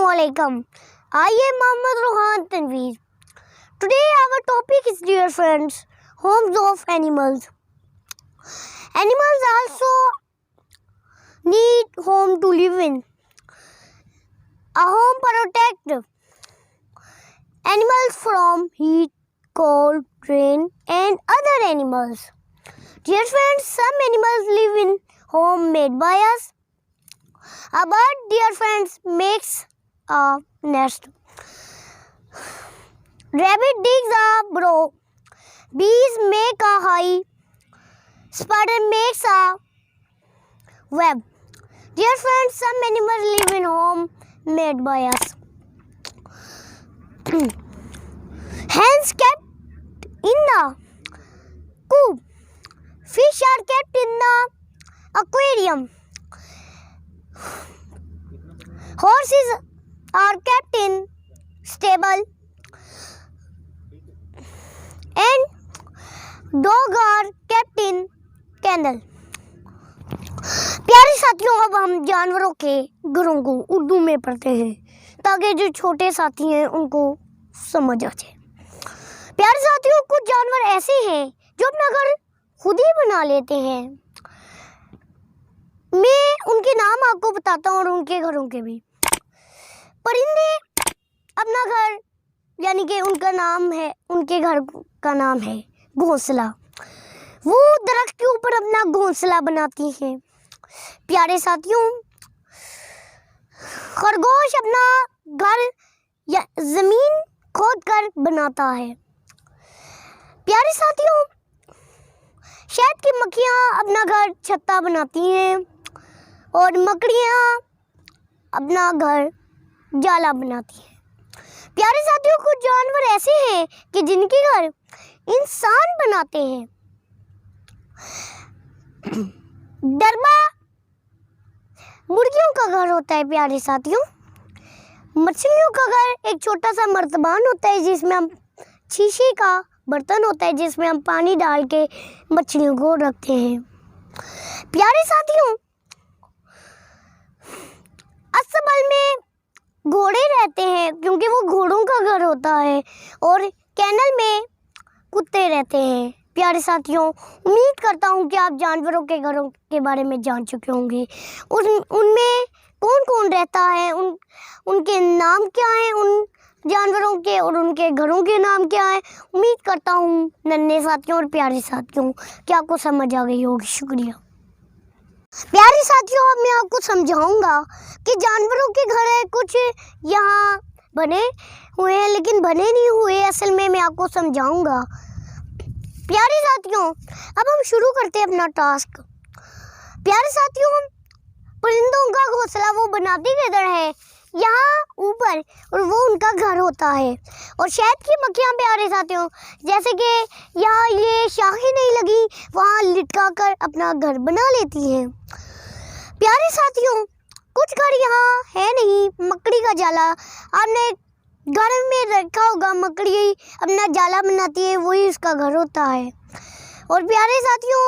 Assalamualaikum. I am Mohammad Rohan Tanveer. Today our topic is, dear friends, homes of animals. Animals also need home to live in. A home protects animals from heat, cold, rain and other animals. Dear friends, some animals live in home made by us. A bird, dear friends, makes a nest. Rabbit digs a burrow. Bees make a hive. Spider makes a web. Dear friends, some animals live in home made by us. Hens kept in the coop. Fish are kept in the aquarium. Horses are kept in stable and dog are kept in kennel. प्यारे साथियों, अब हम जानवरों के घरों को उर्दू में पढ़ते हैं ताकि जो छोटे साथी हैं उनको समझ आ जाए। प्यारे साथियों, कुछ जानवर ऐसे हैं जो अपना घर खुद ही बना लेते हैं। मैं उनके नाम आपको बताता हूँ और उनके घरों के भी। परिंदे अपना घर, यानी कि उनका नाम है, उनके घर का नाम है घोंसला। वो दरख्त के ऊपर अपना घोंसला बनाती हैं। प्यारे साथियों, खरगोश अपना घर या जमीन खोद कर बनाता है। प्यारे साथियों, शहद की मक्खियाँ अपना घर छत्ता बनाती हैं और मकड़ियाँ अपना घर जाला बनाती हैं। प्यारे साथियों, कुछ जानवर ऐसे हैं कि जिनके घर इंसान बनाते हैं। दरबा मुर्गियों का घर होता है। प्यारे साथियों, मछलियों का घर एक छोटा सा मर्तबान होता है जिसमें हम शीशे का बर्तन होता है जिसमें हम पानी डाल के मछलियों को रखते हैं। प्यारे साथियों, अस्तबल में घोड़े रहते हैं क्योंकि वो घोड़ों का घर होता है और कैनल में कुत्ते रहते हैं। प्यारे साथियों, उम्मीद करता हूँ कि आप जानवरों के घरों के बारे में जान चुके होंगे। उनमें कौन कौन रहता है, उनके नाम क्या हैं, उन जानवरों के और उनके घरों के नाम क्या हैं। उम्मीद करता हूँ नन्हे साथियों और प्यारे साथियों कि आपको समझ आ गई होगी। शुक्रिया। प्यारे साथियों, अब मैं आपको समझाऊंगा कि जानवरों के घर है कुछ यहाँ बने हुए हैं लेकिन बने नहीं हुए। असल में मैं आपको समझाऊंगा। प्यारे साथियों, अब हम शुरू करते हैं अपना टास्क। प्यारे साथियों, परिंदों का घोंसला वो बनाते किधर है? यहाँ ऊपर, और वो उनका घर होता है। और शहद की मक्खियाँ, प्यारे साथियों, जैसे कि यहाँ ये शाखें नहीं लगी, वहाँ लिटका कर अपना घर बना लेती हैं। प्यारे साथियों, कुछ घर यहाँ है नहीं। मकड़ी का जाला आपने घर में रखा होगा, मकड़ी अपना जाला बनाती है, वही उसका घर होता है। और प्यारे साथियों,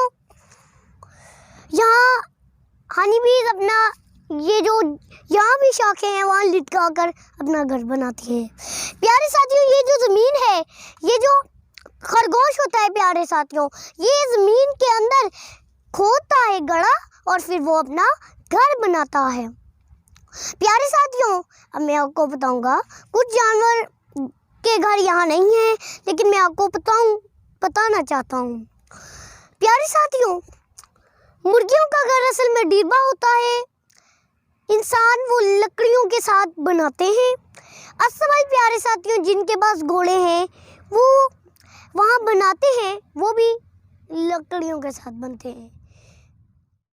यहाँ हनी बीज अपना ये जो यहाँ भी शाखें हैं वहाँ लिटका कर अपना घर बनाती हैं। प्यारे साथियों, ये जो ज़मीन है, ये जो खरगोश होता है, प्यारे साथियों, ये ज़मीन के अंदर खोदता है गड़ा और फिर वो अपना घर बनाता है। प्यारे साथियों, अब मैं आपको बताऊंगा कुछ जानवर के घर यहाँ नहीं है लेकिन मैं आपको बताना चाहता हूँ। प्यारे साथियों, मुर्गियों का घर असल में डिब्बा होता है। इंसान वो लकड़ियों के साथ बनाते हैं। असल प्यारे साथियों, जिनके पास घोड़े हैं वो वहाँ बनाते हैं, वो भी लकड़ियों के साथ बनते हैं।